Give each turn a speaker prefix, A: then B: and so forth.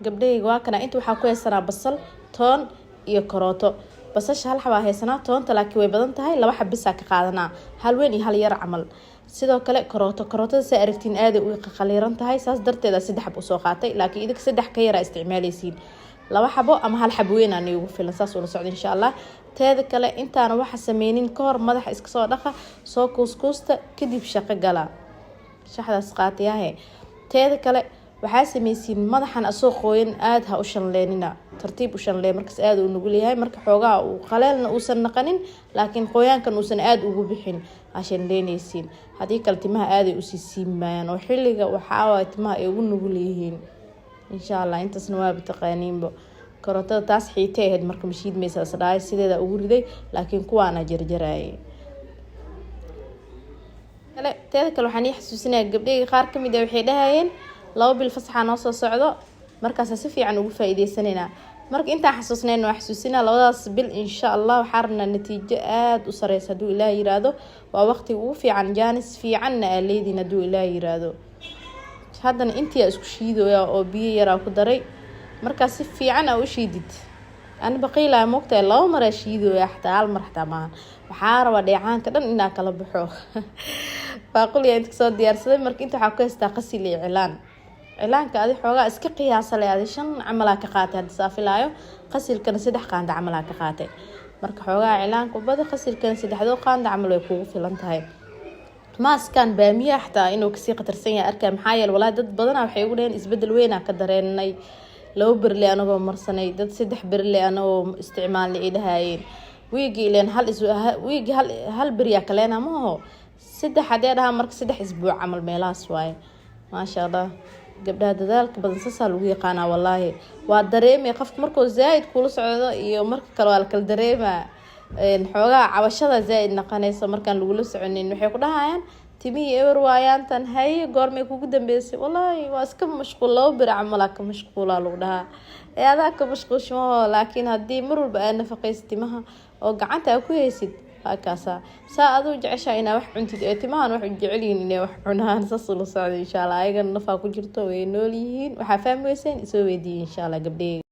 A: gabdhayga waa kana inta waxaa ku haysanaa basal toon iyo karooto basasha hal xabaa haysanaa toonta laakiin way badan tahay laba xabisaa ka qaadanaa hal weyn iyo hal yar camal sidoo kale karootada saa aragtiin aad u qaliiran tahay saas darteeda 3 xab u soo qaatay laakiin idinka 3 ka yara isticmaalaysiin laba xabo ama hal xab weyn aan ugu filan saas ula socdo insha Allah teeda kale intaan waxa sameeynin ka hor madax iska soo dhaqa soo kuuskuusta kadib shaqo gala shaxdaas qaatiyahay teeda kale waxaa sameeysiin madaxan asoo qooyan aad ha u shanleynina tartiib u shanlee markaas aad u nugul yahay marka xoogaa uu qaleelna uusan naqanin laakiin qoyaankan uusan aad ugu bixin ashan leenaysiin hadii kale timaha aad ay u siisiimayaan oo xilliga waxa timaha ay ugu nugul yihiin insha Allah intaasna waa bitaqaaniinba karootada taas xiitay ahayd marka mashiid meesha sadhaay sideeda ugu riday laakiin kuwaana jarjaraay teeda kale waxaan xasuusinayaa gabdhaha qaar kamid ah waxay dhahayeen 2 bil fasaxa noo soo socdo markaas si fiican ugu faa'iideysanayna marka inta xasuusnayna wax xasuusina 2daas bil insha Allah waxaarna natiijo aad u sareysa haduu Ilaahay yiraahdo waa waqti ugu fiican jaanis fiicanna leedina haduu Ilaahay yiraahdo haddana intii isku shiidooya oo biyo yar ku daray markaas si fiican u shiidid ana baqiila moogtay 2 mar shiidooya xataa hal mar xataa ma waxa raba dheecaanka dhan inaa kala baxo baaquli inta soo diyaarsaday marka inta waxa ku haystaa qasil iyo cilaanka adi xoogaa iska qiyaasa leh adi 5 camal ka qaatay hadda saafilaayo qasilkana 3 qaanda camal ka qaatay marka xoogaa cilaanka bada qasilkana 3 qaanda camal way kugu filan tahay maaskan baamiya xataa inuu kasii qatarsan yahay arkaa maxaa yeelay walaa dad badan waxay ugu dhaheen isbedel weyn ka dareenay 2 birle anagoo marsanay dad 3 birle anagoo isticmaalnay idahayeen wiigi ileen hal biriya kaleena ma aho 3 hadee dhaha marka 3 isbuuc camal meelaas waaye maasha Allah gabdhaha dadaalka badan sasaa lagu yaqaanaa wallaahi waa dareemay qofka markuu zaid kula socdo iyo marka kale waa kala dareemaa xoogaa cabashada zaid naqanayso markaan lagu la soconin waxay ku dhahayaan timii ewer waayaan tan hay goormay kugu dambeysay wallaahi waa iska mashquul 2 bir camal ka mashquula lagu dhahaa adaa ka mashquulsho laakiin hadii mar walba aad nafaqaysid timaha oo gacanta ku haysid kaasa saa adu jeceshaa ina wax cuntid ee timahan wax jecelin inay wax cunaan saas la socdo insha Allah ayaga nafaa ku jirto way nool yihiin waxa fahmaysan isoo weydii insha Allah gabdhaha